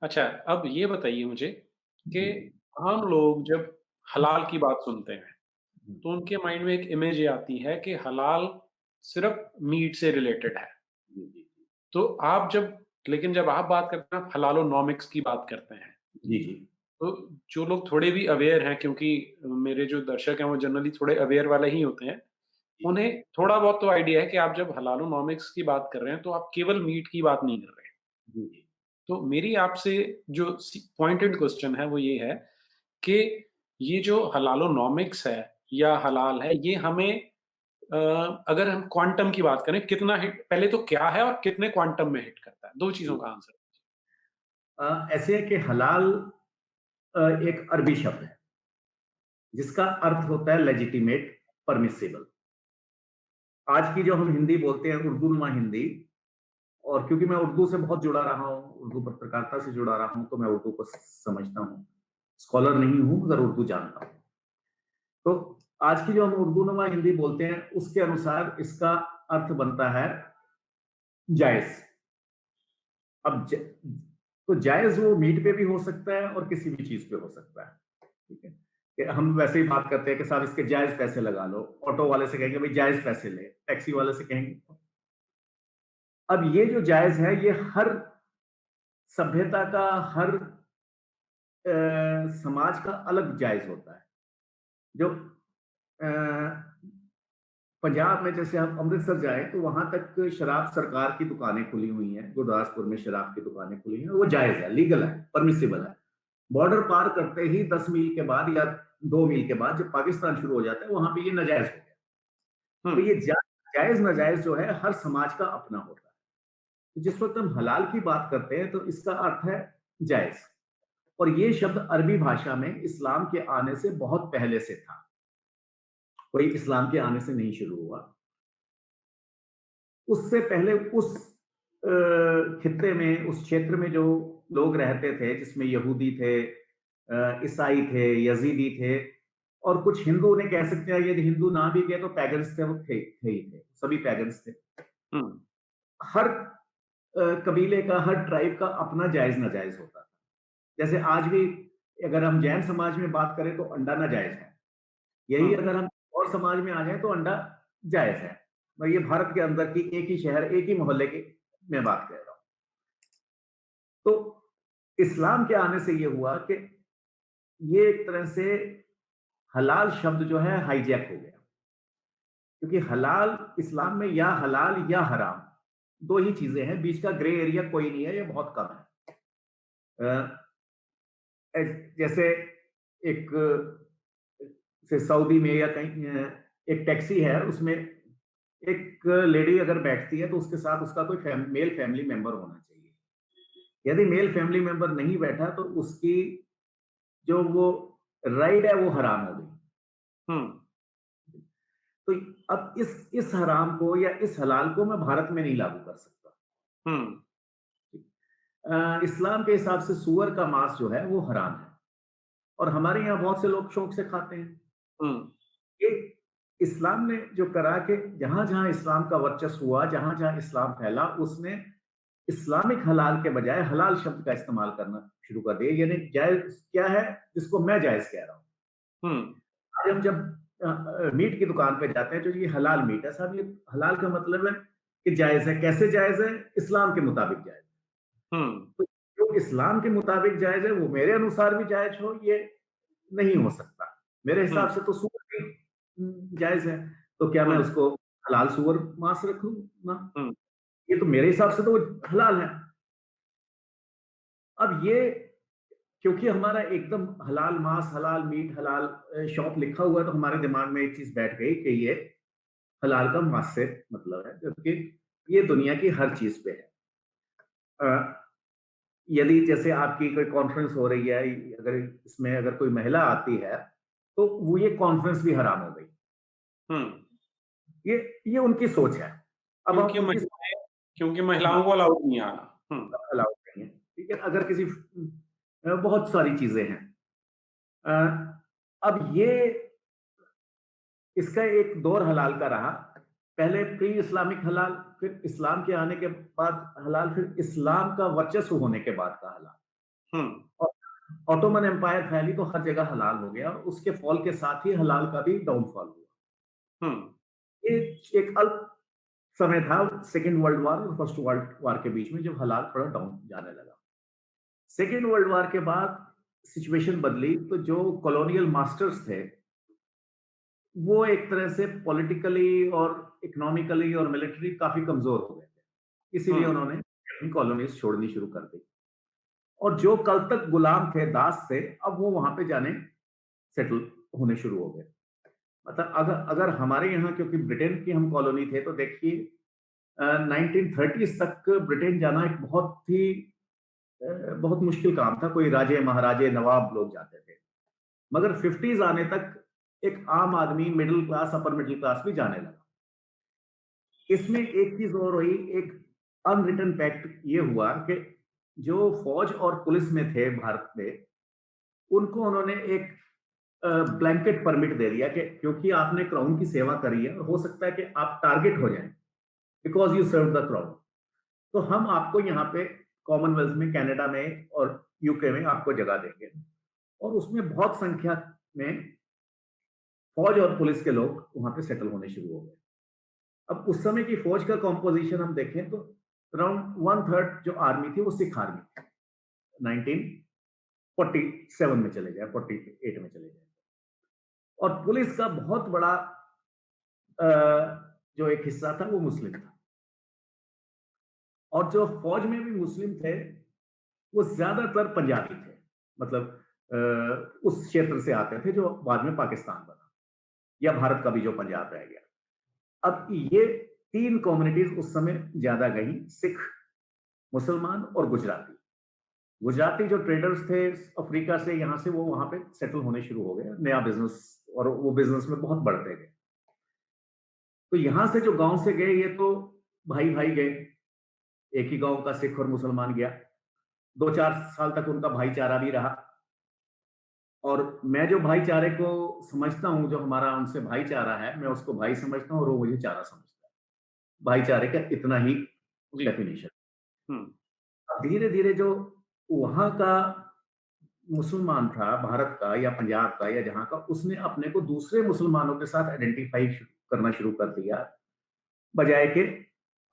अच्छा, अब ये बताइए मुझे कि जी, जी। आम लोग जब हलाल की बात सुनते हैं, हुँ, तो उनके माइंड में एक इमेज ये आती है कि हलाल सिर्फ़ मीट से रिलेटेड है। जी, जी, जी। तो आप जब लेकिन जब आप बात करते हैं, आप हलालोनॉमिक्स की बात करते हैं। जी, जी। तो जो लोग थोड़े भी अवेयर हैं, क्योंकि मेरे जो दर्शक हैं, वो जनरली थोड़े अवेयर वाले ही होते हैं। जी, जी। उन्हें थोड़ा बहुत तो आइडिया है कि आप जब हलालोनॉमिक्स की बात कर रहे हैं, तो आप केवल मीट की बात नहीं कर रहे हैं। जी, जी। तो मेरी आपसे जो पॉइंटेड क्वेश्चन है वो ये है कि ये जो हलालोनॉमिक्स है या हलाल है, ये हमें अ, अगर हम क्वांटम की बात करें, कितना हिट पहले तो क्या है और कितने क्वांटम में हिट करता है? 2 चीज़ों जी। का आंसर। ऐसे है कि हलाल एक अरबी शब्द है, जिसका अर्थ होता है लेजिटिमेट, परमिसिबल। आज की जो हम हिंदी बोलते हैं, उर्दूनुमा हिंदी, और क्योंकि मैं उर्दू से बहुत जुड़ा रहा हूँ, उर्दू पत्रकारिता से जुड़ा रहा हूँ, तो मैं उर्दू को समझता हूँ। स्कॉलर नहीं हूँ, मगर उर्दू जानता हूँ। तो आज की जो हम उर्दूनुमा हिंदी बोलते हैं, उसके अनुसार इसका अर्थ बनता है जायज़। अब ज तो जायज़ वो मीट पे भी हो सकता है और किसी भी चीज़ पे हो सकता है, ठीक है? कि हम वैसे ही बात करते हैं कि साहब इसके जायज़ पैसे लगा लो, ऑटो वाले से कहेंगे भई जायज़ पैसे ले, टैक्सी वाले से कहेंगे। अब ये जो जायज़ है, ये हर सभ्यता का, हर समाज का अलग जायज़ होता है। जो अ, पंजाब में जैसे हम अमृतसर जाएँ, तो वहाँ तक शराब सरकार की दुकानें खुली हुई हैं, गुरदासपुर में शराब की दुकानें खुली हैं, वो जायज़ है, लीगल है, परमिसिबल है। बॉर्डर पार करते ही 10 मील के बाद या 2 मील के बाद जब पाकिस्तान शुरू हो जाता है, वहाँ पे ये नाजायज़ हो गया। हुँ, तो ये जायज़-नाजायज़ जो है हर समाज का अपना होता है। तो जिस वक़्त हम हलाल की बात करते हैं, तो इसका अर्थ है जायज़, और ये शब्द अरबी भाषा में इस्लाम के आने से बहुत पहले से था। कोई इस्लाम के आने से नहीं शुरू हुआ। उससे पहले उस खित्ते में, उस क्षेत्र में जो लोग रहते थे, जिसमें यहूदी थे, ईसाई थे, यज़ीदी थे, और कुछ हिंदू, उन्हें कह सकते हैं, यदि हिंदू ना भी कहें तो पैगन्स थे, वो थे ही थे, सभी पैगन्स थे। हुँ, हर कबीले का, हर ट्राइब का अपना जायज़-नाजायज़ होता था। जैसे आज भी अगर हम जैन समाज में बात करें तो अंडा नाजायज़ है। हुँ, यही अगर हम और समाज में आ जाएँ तो अंडा जायज़ है। मैं ये भारत के अंदर की एक ही शहर, एक ही मोहल्ले की मैं बात कर रहा हूँ। तो इस्लाम के आने से ये हुआ कि ये एक तरह से हलाल शब्द जो है हाइजैक हो गया। क्योंकि हलाल इस्लाम में या हलाल या हराम, 2 ही चीज़ें हैं, बीच का ग्रे एरिया कोई नहीं है, ये बहुत कम है। अ, जैसे एक से सऊदी में या कहीं एक टैक्सी है, उसमें एक लेडी अगर बैठती है तो उसके साथ उसका कोई मेल फैमिली मेंबर होना चाहिए। यदि मेल फैमिली मेंबर नहीं बैठा तो उसकी जो वो राइड है वो हराम हो गई। हुँ, तो अब इस हराम को या इस हलाल को मैं भारत में नहीं लागू कर सकता। हुँ, इस्लाम के हिसाब से सूअर का मांस जो है वो हराम है, और हमारे यहाँ बहुत से लोग शौक से खाते हैं। हुँ, ये इस्लाम ने जो करा कि जहाँ-जहाँ इस्लाम का वर्चस्व हुआ, जहाँ-जहाँ इस्लाम फैला, उसने इस्लामिक हलाल के बजाय हलाल शब्द का इस्तेमाल करना शुरू कर दिया। यानी जायज़ क्या है, जिसको मैं जायज़ कह रहा हूँ। हुँ, आज हम जब मीट की दुकान पे जाते हैं तो ये हलाल मीट है। साहब, ये हलाल का मतलब है कि जायज़ है। कैसे जायज़ है? इस्लाम के मुताबिक जायज़ है। हुँ, तो जो इस्लाम के मुताबिक जायज़ है, वो मेरे अनुसार भी जायज़ हो, ये नहीं हो सकता। मेरे हुँ, हिसाब से तो सूअर भी जायज़ है, तो क्या मैं हुँ, उसको हलाल सूअर मांस रखूँ ना? हुँ, ये तो मेरे हिसाब से तो वो हलाल है। अब ये क्योंकि हमारा एकदम हलाल मांस, हलाल मीट, हलाल शॉप लिखा हुआ है, तो हमारे दिमाग में एक चीज़ बैठ गई कि ये हलाल का मांस से मतलब है, जबकि ये दुनिया की हर चीज़ पे है। अ, यदि जैसे आपकी कोई कॉन्फ्रेंस हो रही है, अगर इसमें अगर कोई महिला आती है, तो वो ये कॉन्फ्रेंस भी हराम हो गई। हुँ, ये ये उनकी सोच है। अब हम क्योंकि उनकी क्योंकि हाँ, महिलाओं को अलाउड नहीं आना। हुँ, अलाउड नहीं है, ठीक है? अगर किसी बहुत सारी चीज़ें हैं। अ, अब ये इसका एक दौर हलाल का रहा। पहले प्री इस्लामिक हलाल, फिर इस्लाम के आने के बाद हलाल, फिर इस्लाम का वर्चस्व होने के बाद का हलाल। हुँ, और ऑटोमन एम्पायर फैली तो हर जगह हलाल हो गया और उसके फॉल के साथ ही हलाल का भी डाउनफॉल हुआ। हुँ, ये एक अल्प समय था सेकंड वर्ल्ड वॉर और फर्स्ट वर्ल्ड वॉर के बीच में जब हालात थोड़ा डाउन जाने लगा। सेकंड वर्ल्ड वॉर के बाद सिचुएशन बदली तो जो कॉलोनियल मास्टर्स थे, वो एक तरह से पॉलिटिकली और इकोनॉमिकली और मिलिट्री काफ़ी कमज़ोर हो गए थे। इसीलिए हुँ, उन्होंने अपनी कॉलोनीज़ छोड़नी शुरू कर दी और जो कल तक गुलाम थे, दास थे, अब वो वहाँ पे जाने सेटल होने शुरू हो गए। मतलब अगर अगर हमारे यहाँ क्योंकि ब्रिटेन की हम कॉलोनी थे, तो देखिए 1930s तक ब्रिटेन जाना एक बहुत मुश्किल काम था। कोई राजे, महाराजे, नवाब लोग जाते थे। मगर 50s आने तक एक आम आदमी, middle class, upper middle class भी जाने लगा। इसमें एक चीज़ और हुई, एक अनरिटन फैक्ट ये हुआ कि जो फौज और पुलिस में थे भारत में, उनको उन्होंने एक ब्लैंकेट परमिट दे दिया कि क्योंकि आपने क्राउन की सेवा करी है, हो सकता है कि आप टारगेट हो जाएँ, because you served the crown. तो हम आपको यहाँ पे कॉमनवेल्थ में, कनाडा में और यूके में आपको जगह देंगे। और उसमें बहुत संख्या में फौज और पुलिस के लोग वहाँ पे सेटल होने शुरू हो गए। अब उस समय की फौज का कॉम्पोजिशन हम देखें तो अराउंड वन थर्ड जो आर्मी थी वो सिख आर्मी थी। 1947 में चले जाए, 48 में चले जाए। और पुलिस का बहुत बड़ा अ, जो एक हिस्सा था वो मुस्लिम था। और जो फौज में भी मुस्लिम थे वो ज्यादातर पंजाबी थे। मतलब उस क्षेत्र से आते थे जो बाद में पाकिस्तान बना, या भारत का भी जो पंजाब रह गया। अब ये तीन कम्युनिटीज उस समय ज्यादा गई, सिख, मुसलमान और गुजराती। गुजराती जो ट्रेडर्स थे अफ्रीका से, यहाँ से, वो वहां पे सेटल होने शुरू हो गए, नया बिजनेस, और वो बिजनेस में बहुत बढ़ते गए। तो यहाँ से जो गांव से गए ये तो भाई भाई गए, एक ही गांव का सिख और मुसलमान गया। 2-4 साल तक उनका भाईचारा भी रहा। और मैं जो भाईचारे को समझता हूँ, जो हमारा उनसे भाईचारा है, मैं उसको भाई समझता हूँ और वो मुझे चारा समझता है। भाईचारे का इतना ही जी, डेफिनेशन। हुँ, धीरे धीरे जो वहां का मुसलमान था, भारत का या पंजाब का या जहां का, उसने अपने को दूसरे मुसलमानों के साथ आइडेंटिफाई करना शुरू कर दिया, बजाय के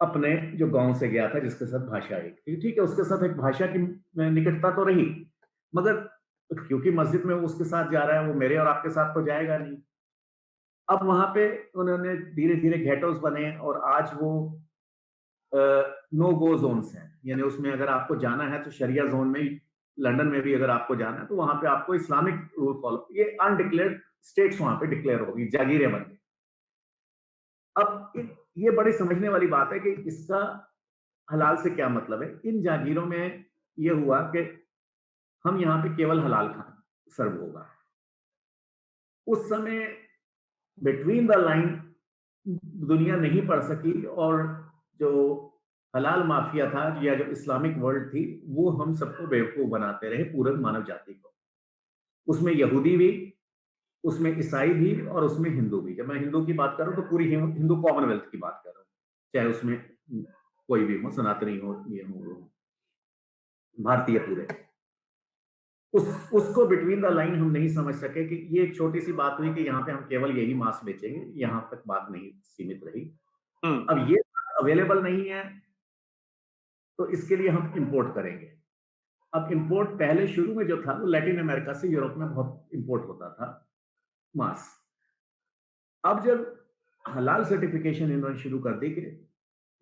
अपने जो गांव से गया था जिसके साथ भाषा एक थी। ठीक है, उसके साथ एक भाषा की निकटता तो रही, मगर क्योंकि मस्जिद में वो उसके साथ जा रहा है, वो मेरे और आपके साथ तो जाएगा नहीं। अब वहां पे उन्होंने धीरे धीरे गेटोस बने और आज वो नो गो जोन्स हैं, यानी उसमें अगर आपको जाना है तो शरिया जोन में, लंदन में भी अगर आपको जाना है तो वहां पे आपको इस्लामिक रूल फॉलो, ये अनडिक्लेयर्ड स्टेट्स वहां पे डिक्लेयर होगी, जागीरें बन गई। अब ये बड़ी समझने वाली बात है कि इसका हलाल से क्या मतलब है। इन जागीरों में ये हुआ कि हम यहाँ पे केवल हलाल खाना सर्व होगा। उस समय बिटवीन द लाइन दुनिया नहीं पढ़ सकी, और जो हलाल माफिया था या जो इस्लामिक वर्ल्ड थी, वो हम सबको बेवकूफ बनाते रहे, पूरे मानव जाति को। उसमें यहूदी भी, उसमें ईसाई भी और उसमें हिंदू भी। जब मैं हिंदू की बात कर रहा हूँ तो पूरी हिंदू कॉमनवेल्थ की बात कर रहा हूँ, चाहे उसमें कोई भी हो, सनातनी हो, ये हो, भारतीय पूरे। उसको बिटवीन द लाइन हम नहीं समझ सके कि ये एक छोटी सी बात हुई कि यहाँ पे हम केवल यही मांस बेचेंगे, यहाँ तक बात नहीं सीमित रही। हुँ, अब ये अवेलेबल नहीं है तो इसके लिए हम इंपोर्ट करेंगे। अब इंपोर्ट पहले शुरू में जो था वो लैटिन अमेरिका से यूरोप में बहुत इंपोर्ट होता था मांस। अब जब हलाल सर्टिफिकेशन इन्होंने शुरू कर दी कि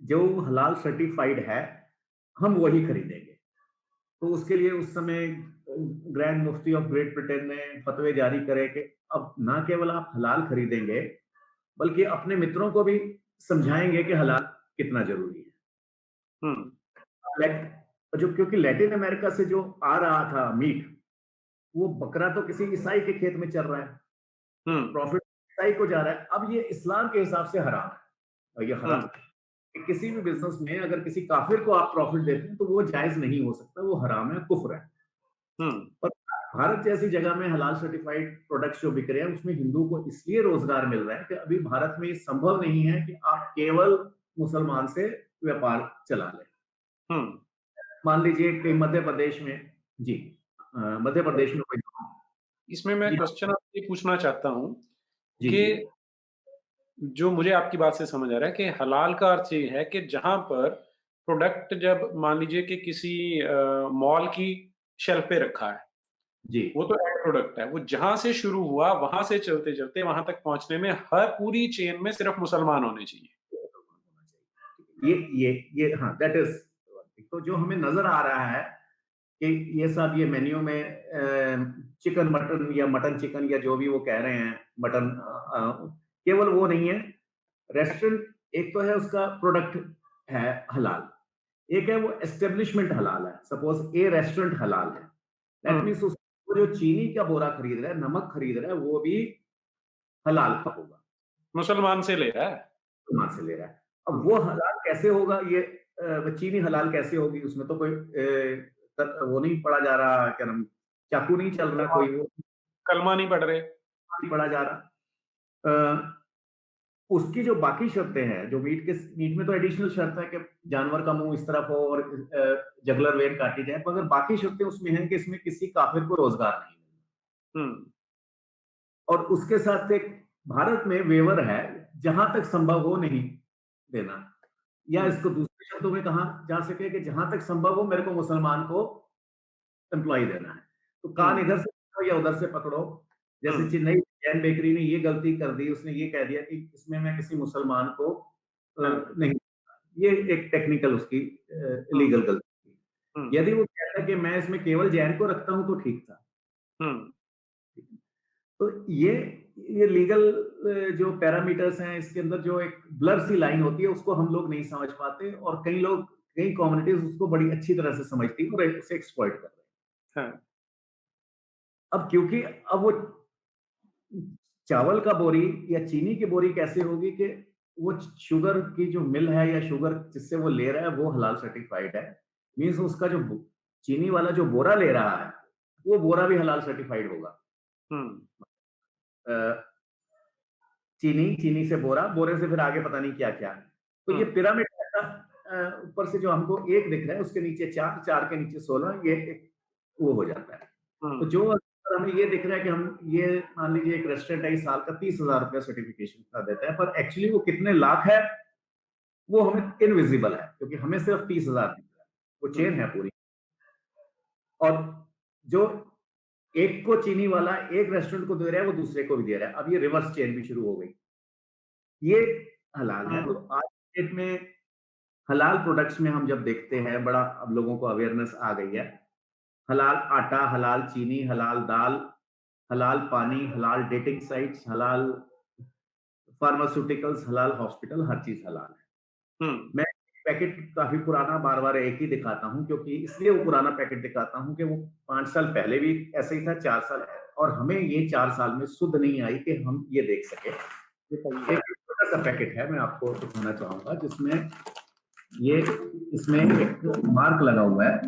जो हलाल सर्टिफाइड है हम वही खरीदेंगे, तो उसके लिए उस समय grand Mufti of great Britain ने फतवे जारी करे कि अब ना केवल आप हलाल खरीदेंगे बल्कि अपने मित्रों को भी समझाएंगे कि हलाल कितना जरूरी हुँ, है। जो क्योंकि लैटिन अमेरिका से जो आ रहा था मीट, वो बकरा तो किसी ईसाई के खेत में चल रहा है, हुँ, प्रॉफिट ईसाई को जा रहा है। अब ये इस्लाम के हिसाब से हराम है, और ये हुँ, हराम है। किसी भी बिजनेस में अगर किसी काफिर को आप प्रॉफिट देते हैं तो वो जायज नहीं हो सकता, वो हराम है, कुफ्र है। हुँ, और भारत जैसी जगह में हलाल सर्टिफाइड प्रोडक्ट्स जो बिक रहे हैं उसमें हिंदू को इसलिए रोजगार मिल रहा है कि अभी भारत में ये संभव नहीं है कि आप केवल मुसलमान से व्यापार चला लें। हुँ, मान लीजिए कि मध्य प्रदेश में जी। मध्य प्रदेश में कोई इसमें मैं जी, क्वेश्चन आपसे पूछना चाहता हूँ जी, कि जी, जो मुझे आपकी बात से समझ आ रहा है कि हलाल का अर्थ ये है कि जहाँ पर प्रोडक्ट जब मान लीजिए कि किसी मॉल की शेल्फ पे रखा है, जी। वो तो एंड प्रोडक्ट है। वो जहाँ से शुरू हुआ, वहाँ से चलते-चलते वहाँ तक पहुँचने में हर पूरी चेन में सिर्फ़ मुसलमान होने चाहिए। ये ये हाँ, दैट इज़ तो जो हमें नज़र आ रहा है कि ये सब ये मेन्यू में चिकन मटन या मटन चिकन या जो भी वो कह रहे हैं मटन केवल वो नहीं है। रेस्टोरेंट एक तो है उसका प्रोडक्ट है हलाल, एक है वो एस्टेब्लिशमेंट हलाल है। सपोज़ ए रेस्टोरेंट हलाल है। दैट हुँ, मीन्स उसको जो चीनी का बोरा खरीद रहा है, नमक खरीद रहा है, वो भी हलाल का होगा। मुसलमान से ले रहा है। कहाँ से ले रहा है। अब हुँ, वो हलाल कैसे होगा ये चीनी हलाल कैसे होगी? उसमें तो कोई वो नहीं पढ़ा जा रहा क्या नाम चाकू नहीं चल रहा कलमा कोई वो कलमा नहीं पढ़ रहे। नहीं पढ़ा जा रहा। उसकी जो बाकी शर्तें हैं, जो मीट में तो एडिशनल शर्त है कि जानवर का मुँह इस तरफ हो और जगुलर वेन काटी जाए, मगर बाकी शर्तें उसमें हैं कि इसमें किसी काफ़िर को रोज़गार नहीं मिलना। हुँ, और उसके साथ एक भारत में वेवर है, जहाँ तक संभव हो नहीं देना। या हुँ, इसको दूसरे शब्दों में कहा जा सके कि जहाँ तक संभव हो मेरे को मुसलमान को एम्प्लॉयी देना है। तो कान हुँ, इधर से पकड़ो या उधर से पकड़ो। हुँ, जैसे चेन्नई जैन बेकरी ने ये गलती कर दी, उसने ये कह दिया कि इसमें मैं किसी मुसलमान को हाँ, नहीं, ये एक टेक्निकल उसकी हुँ, लीगल गलती हुँ, थी। यदि वो कहता कि मैं इसमें केवल जैन को रखता हूँ तो ठीक था। हुँ, तो ये लीगल जो पैरामीटर्स हैं इसके अंदर जो एक ब्लर सी लाइन होती है उसको हम लोग नहीं समझ पाते और कई कम्युनिटीज उसको बड़ी अच्छी तरह से समझती है और उसे एक्सप्लॉइट कर रहे हैं। हाँ, अब क्योंकि अब वो चावल का बोरी या चीनी की बोरी कैसे होगी कि वो शुगर की जो मिल है या शुगर जिससे वो ले रहा है वो हलाल सर्टिफाइड है। मीन्स उसका जो चीनी वाला जो बोरा ले रहा है वो बोरा भी हलाल सर्टिफाइड होगा। हुँ, अ, चीनी से बोरा, बोरे से फिर आगे पता नहीं क्या-क्या। तो हुँ, ये पिरामिड ऐसा ऊपर से जो हमको 1 दिख रहा है, उसके नीचे 4, 4 के नीचे 16 ये एक वो हो जाता है। तो हुँ, जो अगर हमें ये दिख रहा है कि हम ये मान लीजिए एक रेस्टोरेंट है, इस साल का ₹30,000 सर्टिफिकेशन का देता है, पर एक्चुअली वो कितने लाख है, वो हमें इनविजिबल है, क्योंकि हमें सिर्फ 30,000 दिख रहा है। वो हुँ, चेन है पूरी और जो एक को चीनी वाला एक रेस्टोरेंट को दे रहा है, वो दूसरे को भी दे रहा है। अब ये रिवर्स चेन भी शुरू हो गई। ये हलाल है। तो हुँ, आज की डेट में हलाल प्रोडक्ट्स में हम जब देखते हैं, बड़ा अब लोगों को अवेयरनेस आ गई है। हलाल आटा, हलाल चीनी, हलाल दाल, हलाल पानी, हलाल डेटिंग साइट्स, हलाल फार्मास्यूटिकल्स, हलाल हॉस्पिटल, हर चीज़ हलाल है। हुँ, मैं पैकेट काफ़ी पुराना बार-बार एक ही दिखाता हूँ क्योंकि इसलिए वो पुराना पैकेट दिखाता हूँ कि वो 5 साल पहले भी ऐसे ही था, 4 साल और हमें ये 4 साल में सुध नहीं आई कि हम ये देख सकें। बताइए। एक छोटा-सा पैकेट है, मैं आपको दिखाना चाहूँगा जिसमें ये इसमें एक मार्क लगा हुआ है।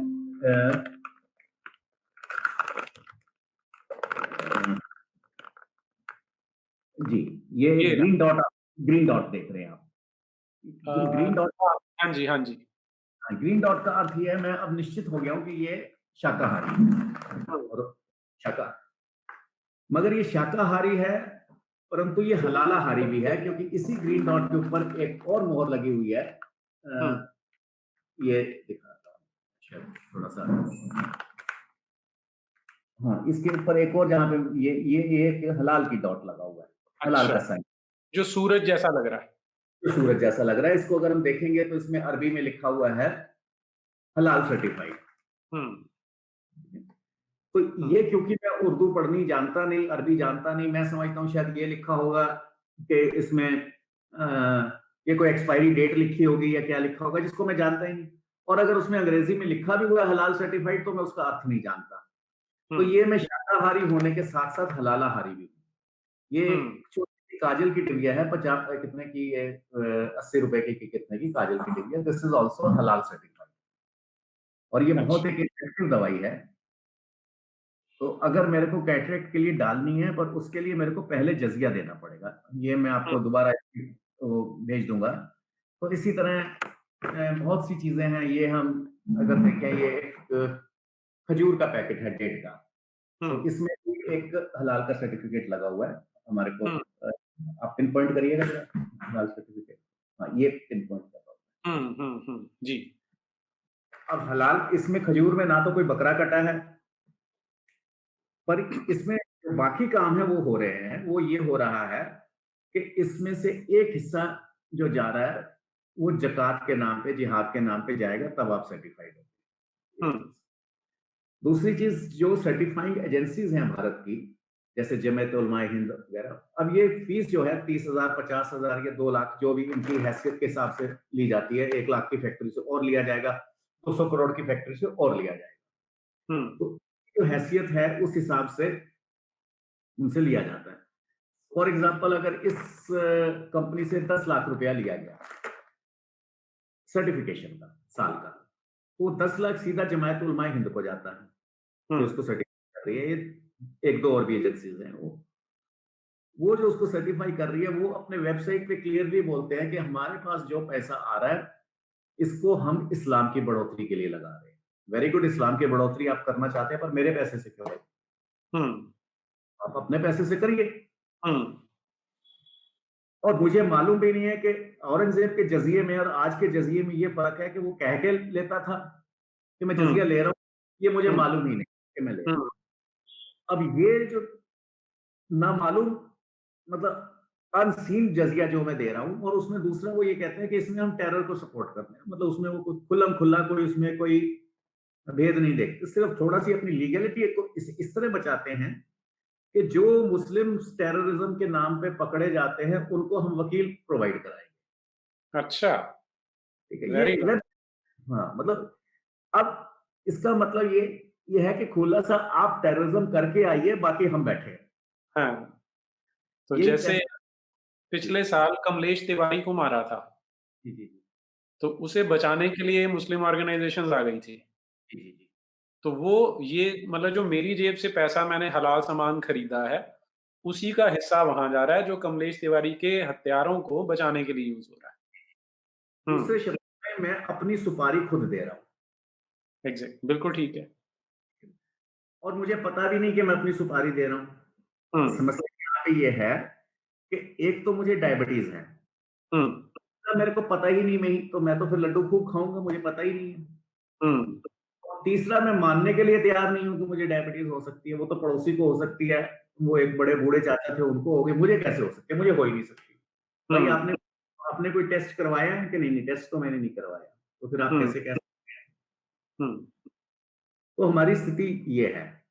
जी, ये ये रहा। ग्रीन डॉट देख रहे हैं आप। ग्रीन डॉट हाँ, हाँ जी, हाँ जी। ग्रीन डॉट का अर्थ ये है मैं अब निश्चित हो गया हूँ कि ये शाकाहारी है हुँ, और शाका मगर ये शाकाहारी है, परंतु ये हलालाहारी भी है क्योंकि इसी ग्रीन डॉट के ऊपर एक और मोहर लगी हुई है। हुँ, ये दिखाता हूँ शायद थोड़ा-सा हाँ, इसके ऊपर एक और जहाँ पे ये एक हलाल की डॉट लगा हुआ है, हलाल अच्छा, का साइन। जो सूरज जैसा लग रहा है। सूरज जैसा लग रहा है, इसको अगर हम देखेंगे तो इसमें अरबी में लिखा हुआ है हलाल सर्टिफाइड। हुँ, तो हुँ, ये क्योंकि मैं उर्दू पढ़नी जानता नहीं, अरबी जानता नहीं, मैं समझता हूँ शायद ये लिखा होगा कि इसमें ये कोई एक्सपायरी डेट लिखी होगी या क्या लिखा होगा जिसको मैं जानता ही नहीं। और अगर उसमें अंग्रेजी में लिखा भी हुआ है हलाल सर्टिफाइड तो मैं उसका अर्थ नहीं जानता। तो हुँ, ये मैं शाकाहारी होने के साथ-साथ हलालाहारी भी हूँ। ये हुँ, एक छोटी-सी काजल की टिबिया है, 50 कितने की है ₹80 की कितने की काजल की टिबिया। दिस इज़ आल्सो हलाल सर्टिफाइड और ये बहुत अच्छा, एक इफेक्टिव दवाई है। तो अगर मेरे को कैटरेक्ट के लिए डालनी है, पर उसके लिए मेरे को पहले जज़िया देना पड़ेगा। ये मैं हुँ, आपको दोबारा वो भेज दूँगा। तो इसी तरह बहुत सी चीज़ें हैं, ये हम अगर देखें ये एक खजूर का पैकेट है 1.5 का, हुँ, तो इसमें भी एक हलाल का सर्टिफिकेट लगा हुआ है हमारे को। हुँ, आप पिन पॉइंट करिएगा जरा हलाल सर्टिफिकेट। हाँ, ये पिन पॉइंट कर रहा हुँ, हुँ, हुँ, जी। हूँ। अब हलाल इसमें खजूर में ना तो कोई बकरा कटा है, पर इसमें जो बाकी काम है वो हो रहे हैं, वो ये हो रहा है कि इसमें से एक हिस्सा जो जा रहा है, वो ज़कात के नाम पे, जिहाद के नाम पे जाएगा, तब आप सर्टिफ़ाइड होंगे। हुँ, एक चीज़। दूसरी चीज़, जो सर्टिफ़ाइंग एजेंसीज़ हैं भारत की, जैसे जमीयत उलमा हिंद वगैरह, अब ये फीस जो है 30,000, 50,000 या 2 लाख, जो भी इनकी हैसियत के हिसाब से ली जाती है, 1 लाख की फैक्ट्री से और लिया जाएगा, 200 करोड़ की फैक्ट्री से और लिया जाएगा। हुँ, तो जो हैसियत है, उस हिसाब से उनसे लिया जाता है। फॉर एग्जाम्पल, अगर इस कंपनी से 10 लाख रुपया लिया गया सर्टिफिकेशन का साल का, वो 10 लाख सीधा जमायत उलमा हिंद को जाता है, हुँ, जो उसको सर्टिफाई कर रही है। ये एक दो और भी एजेंसीज हैं, वो जो उसको सर्टिफाई कर रही है, वो अपने वेबसाइट पे क्लियरली बोलते हैं कि हमारे पास जो पैसा आ रहा है, इसको हम इस्लाम की बढ़ोतरी के लिए लगा रहे हैं। वेरी गुड, इस्लाम की बढ़ोतरी आप करना चाहते हैं, पर मेरे पैसे से क्यों? हुँ, आप अपने पैसे से करिए। हुँ, और मुझे मालूम भी नहीं है कि औरंगजेब के जजिए में और आज के जजिए में ये फर्क है कि वो कह के लेता था कि मैं हुँ, जजिया ले रहा हूँ, ये मुझे हुँ, मालूम ही नहीं कि मैं ले रहा हुँ, हूँ। अब ये जो नामालूम, मतलब अनसीन जजिया जो मैं दे रहा हूँ, और उसमें दूसरा वो ये कहते हैं कि इसमें हम टेरर को सपोर्ट करते हैं, मतलब उसमें वो खुल्लम खुल्ला कोई उसमें कोई भेद नहीं देखते, सिर्फ थोड़ा सी अपनी लीगलिटी को इस तरह बचाते हैं कि जो मुस्लिम टेररिज्म के नाम पे पकड़े जाते हैं, उनको हम वकील प्रोवाइड कराएंगे। अच्छा, ठीक है, वेरी गुड। हाँ, मतलब अब इसका मतलब ये है कि खुला सा आप टेररिज्म करके आइए, बाकी हम बैठे हैं। हाँ, तो यही जैसे पैसा। जी, पिछले साल कमलेश तिवारी को मारा था, जी, जी, जी, तो उसे बचाने के लिए मुस्लिम ऑर्गनाइज़ेशंस आ गई थी। जी, जी, जी। तो वो ये मतलब जो मेरी जेब से पैसा मैंने हलाल सामान खरीदा है, उसी का हिस्सा वहाँ जा रहा है जो कमलेश तिवारी के हत्यारों को बचाने के लिए यूज़ हो रहा है। दूसरे हुँ, शब्दों में मैं अपनी सुपारी खुद दे रहा हूँ, बिल्कुल ठीक है। और मुझे पता भी नहीं कि मैं अपनी सुपारी दे रहा हुँ, हूँ। समस्या यहाँ पे ये है कि एक तो मुझे डायबिटीज़ है, हुँ, दूसरा मेरे को पता ही नहीं, मैं तो फिर लड्डू खूब खाऊँगा, मुझे पता ही नहीं है। हुँ, और तीसरा, मैं मानने के लिए तैयार नहीं हूँ कि मुझे डायबिटीज़ हो सकती है, वो तो पड़ोसी को हो सकती है, वो एक बड़े बूढ़े चाचा थे उनको हो गई, मुझे कैसे हो सकती है? मुझे हो ही नहीं सकती। भाई, हुँ, आपने आपने कोई टेस्ट करवाया है कि नहीं? नहीं, टेस्ट तो मैंने नहीं करवाया। तो फिर आप हुँ, कैसे कह सकते हैं? हुँ। तो हमारी स्थिति ये है।